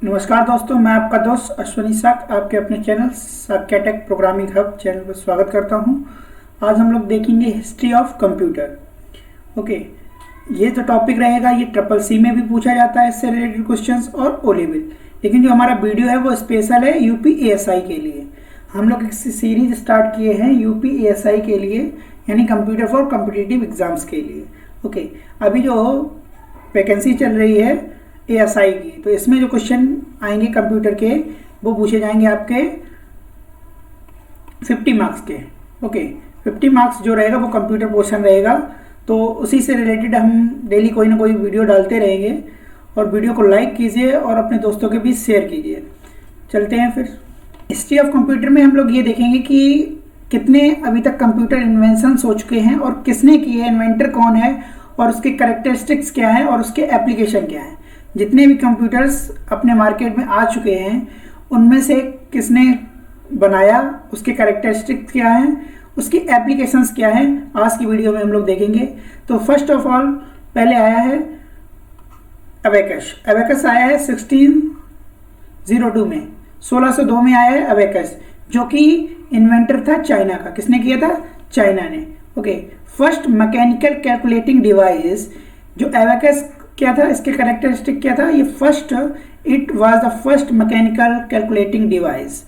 नमस्कार दोस्तों, मैं आपका दोस्त अश्वनी साक आपके अपने चैनल साक्याटेक प्रोग्रामिंग हब चैनल पर स्वागत करता हूं। आज हम लोग देखेंगे हिस्ट्री ऑफ कंप्यूटर। ओके, ये जो टॉपिक रहेगा ये CCC में भी पूछा जाता है इससे रिलेटेड क्वेश्चंस और O लेवल, लेकिन जो हमारा वीडियो है वो स्पेशल है UPASI के लिए। हम लोग एक सीरीज स्टार्ट किए हैं UPASI के लिए, यानी कंप्यूटर फॉर कॉम्पिटिटिव एग्जाम्स के लिए। ओके, अभी जो वैकेंसी चल रही है ASI की, तो इसमें जो क्वेश्चन आएंगे कंप्यूटर के वो पूछे जाएंगे आपके 50 मार्क्स के। ओके, 50 मार्क्स जो रहेगा वो कंप्यूटर पोर्शन रहेगा, तो उसी से रिलेटेड हम डेली कोई ना कोई वीडियो डालते रहेंगे। और वीडियो को लाइक कीजिए और अपने दोस्तों के बीच शेयर कीजिए। चलते हैं फिर हिस्ट्री ऑफ कंप्यूटर में। हम लोग ये देखेंगे कि कितने अभी तक कंप्यूटर इन्वेंशंस हो चुके हैं और किसने किए, इन्वेंटर कौन है और उसके कैरेक्टरिस्टिक्स क्या है और उसके एप्लीकेशन क्या है। जितने भी कंप्यूटर्स अपने मार्केट में आ चुके हैं उनमें से किसने बनाया, उसके कैरेक्टरिस्टिक्स क्या हैं, उसकी एप्लीकेशंस क्या हैं, आज की वीडियो में हम लोग देखेंगे। तो फर्स्ट ऑफ ऑल पहले आया है अबेकस। अबेकस आया है 1602 में, 1602 में आया है अबेकस, जो कि इन्वेंटर था चाइना का। किसने किया था? चाइना ने। Okay, first mechanical calculating device जो अबेकस क्या था, इसके कैरेक्टरिस्टिक क्या था? ये it was the first mechanical calculating device.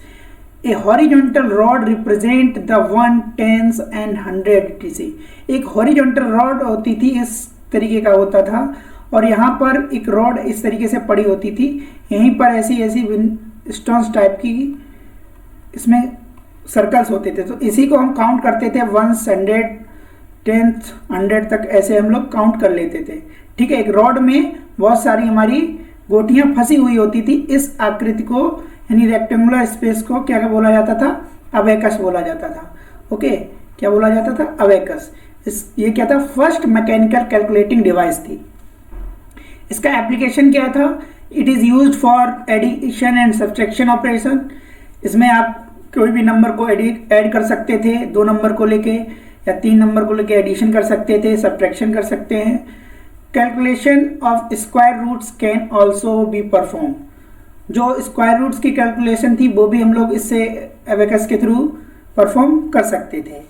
A horizontal rod represent the 1, 10s and 100 etc. एक हॉरिजॉन्टल रॉड होती थी, इस तरीके का होता था, और यहाँ पर एक रॉड इस तरीके से पड़ी होती थी। यहीं पर ऐसी ऐसी स्टोन्स टाइप की इसमें सर्कल्स होते थे, तो इसी को हम काउंट करते थे 1, 100, 10, 100 तक ऐसे हम लोग काउंट कर लेते थे। ठीक है, एक रॉड में बहुत सारी हमारी गोटियां फंसी हुई होती थी। इस आकृति को यानी रेक्टेंगुलर स्पेस को क्या बोला जाता था? अबेकस बोला जाता था। ओके, क्या बोला जाता था? अबेकस। ये क्या था? फर्स्ट मैकेनिकल कैलकुलेटिंग डिवाइस थी। इसका एप्लीकेशन क्या था? It is used for addition and subtraction operation. इसमें आप कोई भी नंबर को ऐड कर सकते थे, 2 नंबर को लेके या 3 नंबर को लेके एडिशन कर सकते थे, सब्ट्रैक्शन कर सकते हैं। Calculation of square roots can also be perform. जो स्क्वायर रूट्स की कैलकुलेशन थी वो भी हम लोग इससे अबेकस के थ्रू परफॉर्म कर सकते थे।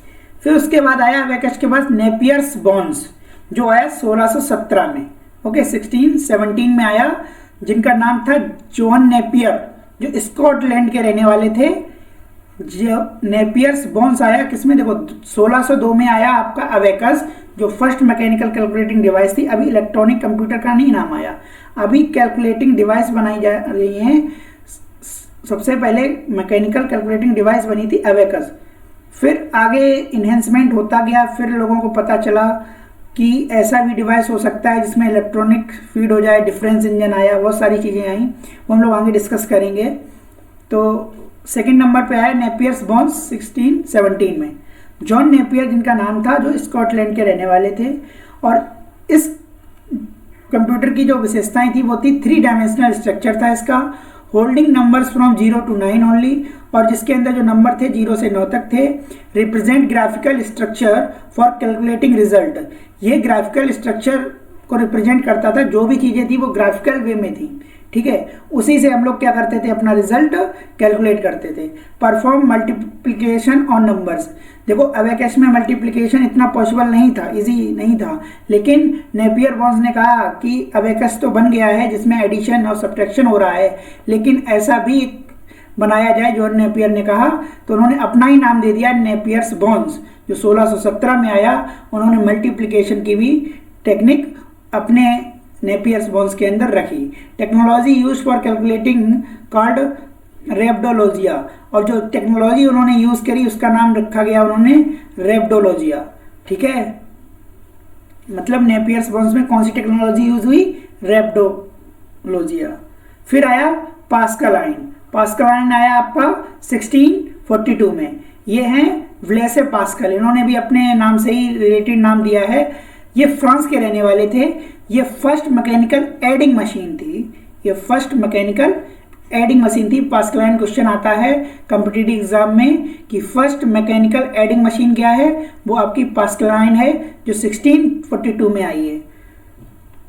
फिर उसके बाद आया अबेकस के बाद नेपियर्स बॉन्ड्स, जो आया 1617 में। ओके, 1617 में आया, जिनका नाम था जॉन नेपियर, जो स्कॉटलैंड के रहने वाले थे। जो नेपियर्स बॉन्ड्स आया किसमें? देखो, 1602 में आया आपका अबेकस, जो फर्स्ट मैकेनिकल कैलकुलेटिंग डिवाइस थी। अभी इलेक्ट्रॉनिक कंप्यूटर का नहीं नाम आया, अभी कैलकुलेटिंग डिवाइस बनाई जा रही है। सबसे पहले मैकेनिकल कैलकुलेटिंग डिवाइस बनी थी अबेकस, फिर आगे इन्हेंसमेंट होता गया। फिर लोगों को पता चला कि ऐसा भी डिवाइस हो सकता है जिसमें इलेक्ट्रॉनिक फीड हो जाए, डिफरेंस इंजन आया, बहुत सारी चीज़ें आई, वो हम लोग आगे डिस्कस करेंगे। तो सेकंड नंबर पे आया नेपियर्स बॉन्ड्स 1617 में। जॉन नेपियर जिनका नाम था, जो स्कॉटलैंड के रहने वाले थे। और इस कंप्यूटर की जो विशेषताएं थी वो थी 3 डायमेंशनल स्ट्रक्चर था इसका, holding numbers from 0 to 9 only, और जिसके अंदर जो नंबर थे 0 से 9 तक थे। Represent graphical structure for calculating result. ये ग्राफिकल स्ट्रक्चर को रिप्रेजेंट करता था, जो भी चीज़ें थी वो ग्राफिकल वे में थी। ठीक है, उसी से हम लोग क्या करते थे? अपना रिजल्ट कैलकुलेट करते थे। Perform multiplication on numbers. देखो, अबेकस में मल्टीप्लिकेशन इतना पॉसिबल नहीं था, इजी नहीं था, लेकिन नेपियर बॉन्ड्स ने कहा कि अबेकस तो बन गया है जिसमें एडिशन और सब्ट्रैक्शन हो रहा है, लेकिन ऐसा भी बनाया जाए। जॉन नेपियर ने कहा, तो उन्होंने अपना ही नाम दे दिया नेपियर्स बॉन्ड्स, जो 1617 में आया। उन्होंने मल्टीप्लिकेशन की भी टेक्निक अपने नेपियर्स बॉन्ड्स के अंदर रखी। Technology use for calculating called Rabdologia, और जो टेक्नोलॉजी उन्होंने यूज करी उसका नाम रखा गया उन्होंने रेप्डोलॉजिया। ठीक है, मतलब नेपियर्स बॉन्ड्स में कौन सी टेक्नोलॉजी यूज हुई? रेप्डोलॉजिया। फिर आया पास्कल आइन। पास्कल आइन आया आपका 1642 में। ये हैं ब्लेसे पास्कल, इन्होंने भी अपने नाम से ही रिलेटेड नाम दिया है। ये फ्रांस के रहने वाले थे। ये फर्स्ट मैकेनिकल एडिंग मशीन थी, ये फर्स्ट मैकेनिकल एडिंग मशीन थी। पास्कलाइन क्वेश्चन आता है कॉम्पिटिटिव एग्जाम में कि फर्स्ट मैकेनिकल एडिंग मशीन क्या है? वो आपकी पास्कलाइन है, जो 1642 में आई है।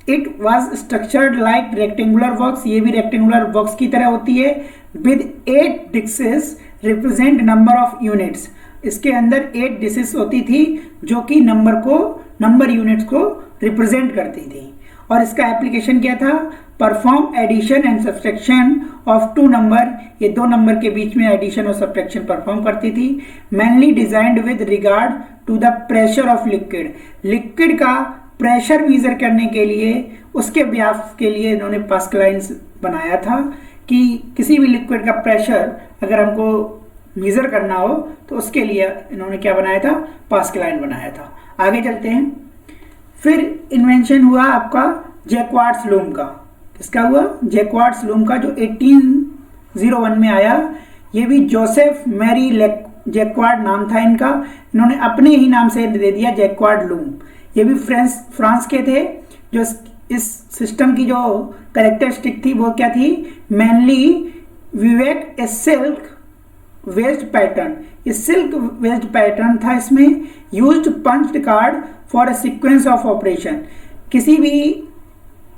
It was structured like rectangular box, ये भी रेक्टेंगुलर बॉक्स की तरह होती है, with 8 discs represent number of units. इसके अंदर 8 डिस्सेस होती थी जो कि नंबर यूनिट्स को रिप्रेजेंट करती थी। और इसका एप्लीकेशन क्या था, perform addition and subtraction of 2 number, ये 2 नंबर के बीच में एडिशन और सब्सट्रैक्शन परफॉर्म करती थी। Mainly designed with regard to the pressure of liquid, liquid का प्रेशर मेजर करने के लिए, उसके व्यास के लिए इन्होंने पास्कलाइन्स बनाया था कि किसी भी लिक्विड का प्रेशर अगर हमको मेजर करना हो तो उसके लिए इन्होंने क्या बनाया था, पास्कलाइन बनाया था। आगे चलते हैं। फिर इन्वेंशन हुआ आपका जैक्वार्ड्स लूम का। किसका हुआ, जैक्वार्ड्स लूम का, जो 1801 में आया। ये भी जोसेफ मैरी जैक्वार्ड नाम था इनका, इन्होंने अपने ही नाम से दे दिया जैक्वार्ड लूम। ये भी फ्रांस के थे। जो इस सिस्टम की जो कैरेक्टरिस्टिक थी वो क्या थी, मेनली विवेक ए सिल्क वेस्ड पैटर्न, ये सिल्क वेस्ड पैटर्न था। इसमें used punched card for a sequence of operation, किसी भी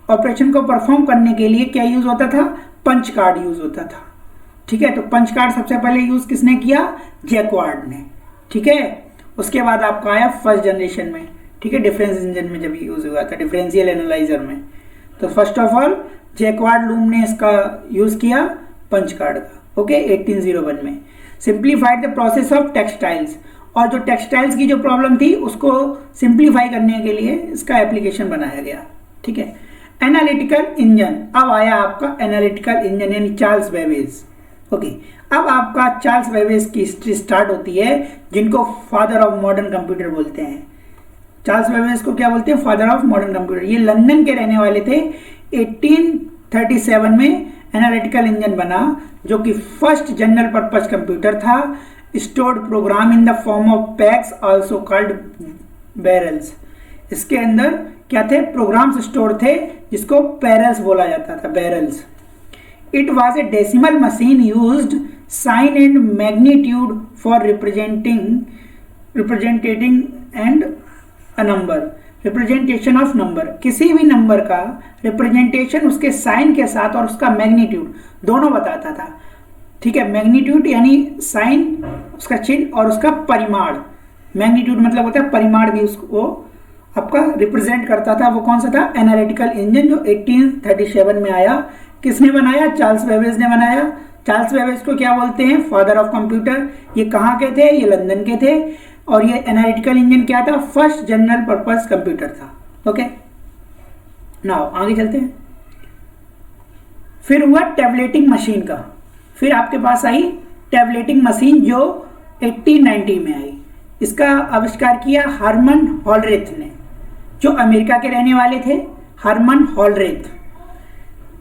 ऑपरेशन को परफॉर्म करने के लिए क्या यूज होता था, पंच कार्ड यूज होता था। ठीक है, तो पंच कार्ड सबसे पहले यूज किसने किया, जैक्वार्ड ने। ठीक है, उसके बाद आपका आया फर्स्ट जनरेशन में। ठीक है, डिफरेंस इंजन में जब यूज हुआ था, डिफरेंशियल एनालाइजर में। तो first of all jacquard loom ने इसका यूज किया पंच कार्ड का। ओके, 1801 में। Simplified the process of textiles, और जो टेक्सटाइल्स की जो प्रॉब्लम थी उसको सिंप्लीफाई करने के लिए इसका एप्लीकेशन बनाया गया। ठीक है, एनालिटिकल इंजन, अब आया आपका एनालिटिकल इंजन यानी चार्ल्स बेबेज। ओके, अब आपका चार्ल्स बेबेज की हिस्ट्री स्टार्ट होती है, जिनको फादर ऑफ मॉडर्न कंप्यूटर बोलते हैं। चार्ल्स बेबेज को क्या बोलते हैं, फादर ऑफ मॉडर्न कंप्यूटर। ये लंदन के रहने वाले थे। 1837 में एनालिटिकल इंजन बना, जो कि फर्स्ट जनरल पर्पस कंप्यूटर था। Stored program in the form of PACS also called barrels, इसके अंदर क्या थे, प्रोग्राम्स स्टोर थे जिसको बैरल्स बोला जाता था, barrels. It was a decimal machine used sign and magnitude for representing and a number, representation of number, किसी भी नंबर का रिप्रेजेंटेशन उसके साइन के साथ और उसका मैग्नीट्यूड दोनों बताता था। ठीक है, मैग्नीट्यूड यानी साइन, उसका चिन्ह और उसका परिमाण। मैग्नीट्यूड मतलब होता है परिमाण भी उसको आपका रिप्रेजेंट करता था। वो कौन सा था, एनालिटिकल इंजन, जो 1837 में आया। किसने बनाया, चार्ल्स बेबेज ने बनाया। चार्ल्स बेबेज को क्या बोलते हैं, फादर ऑफ कंप्यूटर। ये कहाँ के थे, ये लंदन के थे। और ये एनालिटिकल इंजन क्या था, फर्स्ट जनरल पर्पस कंप्यूटर था। ओके, नाउ आगे चलते हैं। फिर हुआ टैबलेटिंग मशीन का। फिर आपके पास आई टैबलेटिंग मशीन, जो 1890 में आई। इसका आविष्कार किया हरमन हॉलरेथ ने, जो अमेरिका के रहने वाले थे, हरमन हॉलरेथ।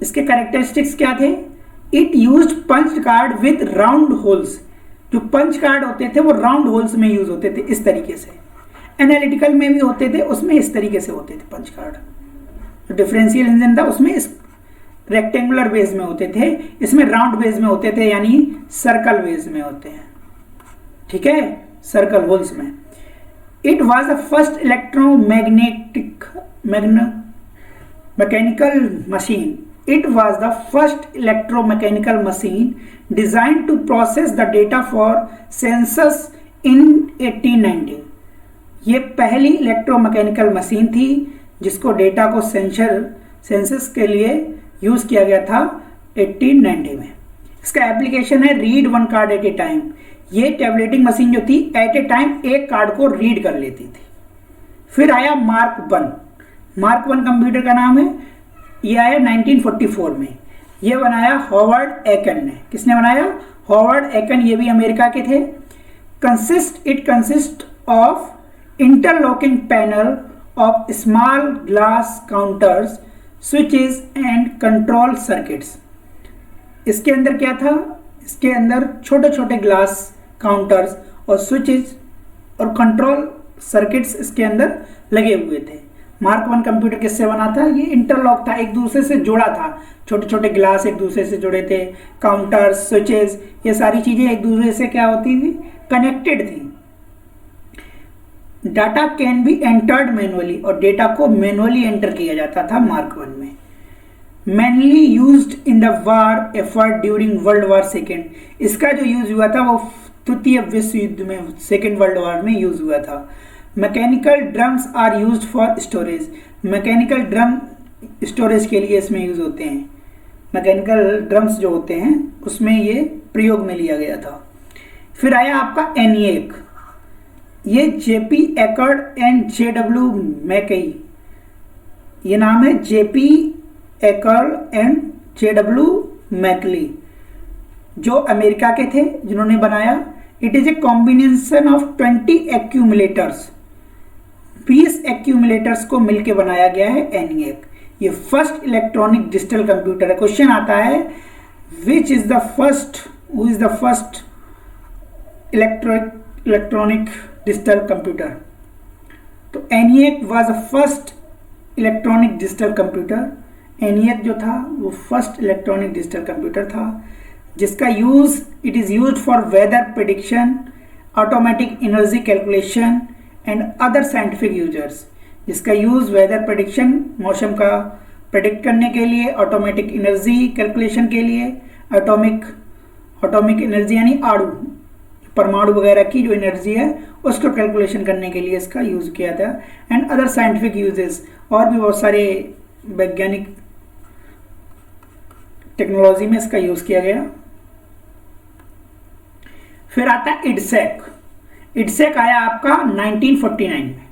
इसके कैरेक्टरिस्टिक्स क्या थे, it used punch card with round holes, जो पंच कार्ड होते थे वो राउंड होल्स में यूज होते थे इस तरीके से। एनालिटिकल में भी होते थे, उसमें इस तरीके से होते थे पंच कार्ड। जो डिफरेंशियल इंजन था उसमें इस रेक्टेंगुलर बेस में होते थे, इसमें राउंड बेस में होते थे, यानी सर्कल बेस में होते हैं। ठीक है, सर्कल होल्स में। It was the first electromagnetic mechanical machine, it was the first electromechanical machine designed to process the data for census in 1890। ये पहली इलेक्ट्रोमैकेनिकल मशीन थी जिसको डेटा को सेंसस के लिए यूज किया गया था 1890 में। इसका एप्लीकेशन है read one card at a time. ये टैबलेटिंग मशीन जो थी एट ए टाइम एक कार्ड को रीड कर लेती थी। फिर आया Mark one. Mark one computer का नाम है, ये आया 1944 में। ये बनाया हॉवर्ड एकन ने। किसने बनाया, हॉवर्ड एकन। ये भी अमेरिका के थे। It consist of interlocking panel of small glass counters, switches and control circuits. इसके अंदर क्या था, इसके अंदर छोटे छोटे ग्लास काउंटर्स और स्विचेस और कंट्रोल सर्किट्स इसके अंदर लगे हुए थे। मार्क वन कंप्यूटर किससे बना था, ये इंटरलॉक था, एक दूसरे से जुड़ा था। छोटे छोटे ग्लास एक दूसरे से जुड़े थे, काउंटर्स, स्विचेस, ये सारी चीजें एक दूसरे से क्या होती थी, कनेक्टेड थी। Data can be entered manually, और डेटा को मैनुअली एंटर किया जाता था मार्क 1 में। Mainly used in the war effort during world war second, इसका जो यूज हुआ था वो तृतीय विश्व युद्ध में, सेकेंड वर्ल्ड वार में यूज हुआ था। Mechanical drums are used for storage, mechanical drum storage के लिए इसमें यूज होते हैं। मैकेनिकल ड्रम्स जो होते हैं उसमें ये प्रयोग में लिया गया था। फिर आया आपका एनिएक, ये जेपी एकर्ड एंड जेडब्ल्यू मैकई, ये नाम है JP Eckert and JW Mauchly, जो अमेरिका के थे जिन्होंने बनाया। It is a combination of 20 accumulators, 20 accumulators को मिलकर बनाया गया है एनिएक। ये फर्स्ट इलेक्ट्रॉनिक डिजिटल कंप्यूटर है। क्वेश्चन आता है which is the first, who is the first electronic digital computer. तो ENIAC was the first electronic digital computer. ENIAC जो था वो फर्स्ट इलेक्ट्रॉनिक डिजिटल कंप्यूटर था जिसका use, it is used for weather prediction, automatic energy calculation and other scientific users, जिसका use weather prediction, मौसम का predict करने के लिए, ऑटोमेटिक एनर्जी कैलकुलेशन के लिए, ऑटोमिक एनर्जी यानी आड़ू, परमाणु वगैरह की जो एनर्जी है उसको कैलकुलेशन करने के लिए इसका यूज किया था, एंड अदर साइंटिफिक यूजेस, और भी बहुत सारे वैज्ञानिक टेक्नोलॉजी में इसका यूज किया गया। फिर आता है इडसेक। इडसेक आया आपका 1949 में,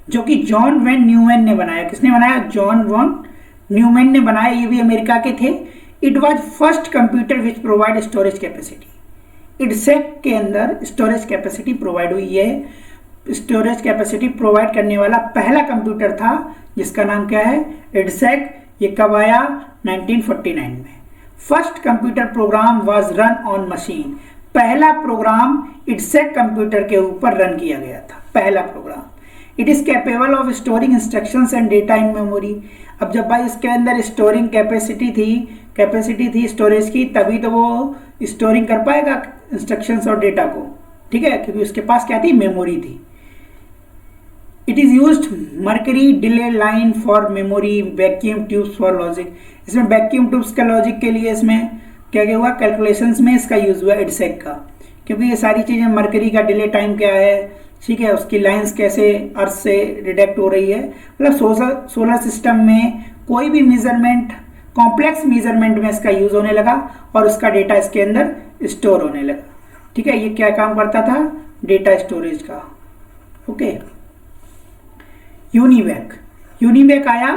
जो कि जॉन वैन न्यूमैन ने बनाया। किसने बनाया? जॉन वॉन न्यूमैन ने बनाया, ये भी अमेरिका के थे। It was first computer which provide storage capacity. EDSAC के अंदर स्टोरेज कैपेसिटी प्रोवाइड हुई है। स्टोरेज कैपेसिटी प्रोवाइड करने वाला पहला कंप्यूटर था जिसका नाम क्या है? इडसेक। ये कब आया? 1949 में। First computer program was run on machine. पहला प्रोग्राम इडसेक कंप्यूटर के ऊपर रन किया गया था, पहला program. It is capable of storing instructions and data in memory. अब जब भाई इसके अंदर स्टोरिंग कैपेसिटी थी स्टोरेज की, तभी तो वो स्टोरिंग कर पाएगा इंस्ट्रक्शंस और डेटा को, ठीक है, क्योंकि उसके पास क्या थी? मेमोरी थी। It is used mercury delay line for memory, vacuum tubes for logic. इसमें वैक्यूम ट्यूब्स का लॉजिक के लिए इसमें क्या क्या हुआ? कैलकुलेशंस में इसका यूज हुआ इडसेक का, क्योंकि ये सारी चीजें, मर्करी का डिले टाइम क्या है, ठीक है, उसकी लाइंस कैसे अर्थ से रिडेक्ट हो रही है, मतलब सोलर सिस्टम में कोई भी मेजरमेंट, कॉम्प्लेक्स मेजरमेंट में इसका यूज होने लगा और उसका डेटा इसके अंदर स्टोर होने लगा, ठीक है। ये क्या काम करता था? डेटा स्टोरेज का। ओके। यूनिवैक आया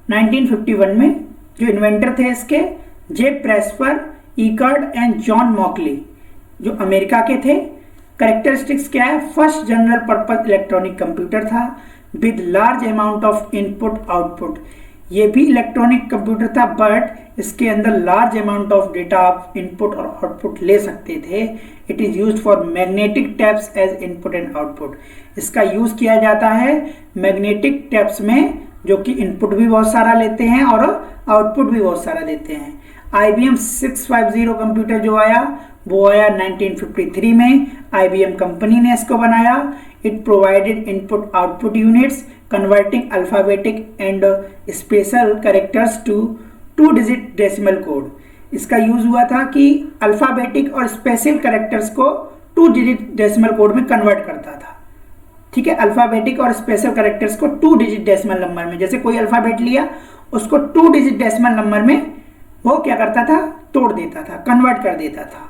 1951 में। जो इन्वेंटर थे इसके, जे प्रेस्पर इकर्ड एंड जॉन मॉकली, जो अमेरिका के थे। कैरेक्टरिस्टिक्स क्या है? First general purpose electronic computer था with large amount of input output. ये भी इलेक्ट्रॉनिक कंप्यूटर था, बट इसके अंदर लार्ज अमाउंट ऑफ डेटा आप इनपुट और आउटपुट ले सकते थे। It is used for magnetic tapes as input and output. इसका यूज किया जाता है मैग्नेटिक टैप्स में, जो कि इनपुट भी बहुत सारा लेते हैं और आउटपुट भी बहुत सारा देते हैं। IBM 650 कंप्यूटर जो आया वो आया 1953 में। IBM कंपनी ने इसको बनाया। It provided input output units converting alphabetic and special characters to 2 digit decimal code. इसका यूज हुआ था कि अल्फाबेटिक और स्पेशल कैरेक्टर्स को 2 डिजिट डेसिमल कोड में कन्वर्ट करता था, ठीक है। अल्फाबेटिक और स्पेशल कैरेक्टर्स को 2 डिजिट डेसिमल नंबर में, जैसे कोई अल्फाबेट लिया उसको 2 डिजिट डेसिमल नंबर में वो क्या करता था? तोड़ देता था, कन्वर्ट कर देता था।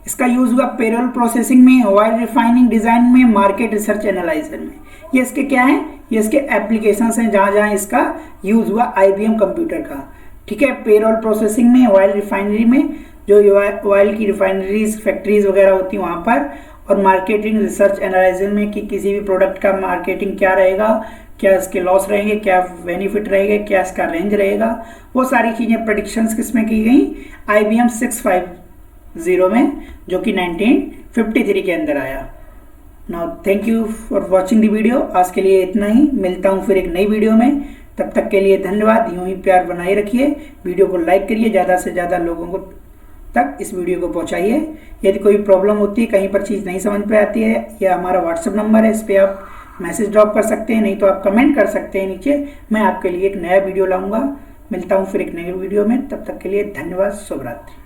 इसका यूज हुआ पेरोल प्रोसेसिंग में, ऑयल रिफाइनिंग डिजाइन में, मार्केट रिसर्च एनालाइजर में। ये इसके क्या है? ये इसके एप्लीकेशंस हैं जहां जहां इसका यूज हुआ IBM कंप्यूटर का, ठीक है। पेरोल प्रोसेसिंग में, ऑयल रिफाइनरी में, जो ऑयल की रिफाइनरीज, फैक्ट्रीज वगैरह होती हैं वहां पर, और मार्केटिंग रिसर्च एनालाइजर में कि किसी भी प्रोडक्ट का मार्केटिंग क्या रहेगा, क्या इसके लॉस रहेंगे, क्या बेनिफिट रहेंगे, क्या इसका रेंज रहेगा, वो सारी चीज़ें प्रेडिक्शंस किसमें की गई? IBM 650 में, जो कि 1953 के अंदर आया। Now thank you for watching the video. आज के लिए इतना ही, मिलता हूँ फिर एक नई वीडियो में। तब तक के लिए धन्यवाद। यूँ ही प्यार बनाए रखिए, वीडियो को लाइक करिए, ज़्यादा से ज़्यादा लोगों को तक इस वीडियो को पहुंचाइए। यदि कोई प्रॉब्लम होती है, कहीं पर चीज़ नहीं समझ पे आती है, या हमारा व्हाट्सएप नंबर है, इस पर आप मैसेज ड्रॉप कर सकते हैं, नहीं तो आप कमेंट कर सकते हैं नीचे। मैं आपके लिए एक नया वीडियो लाऊंगा। मिलता हूँ फिर एक नए वीडियो में, तब तक के लिए धन्यवाद। शुभ रात्रि।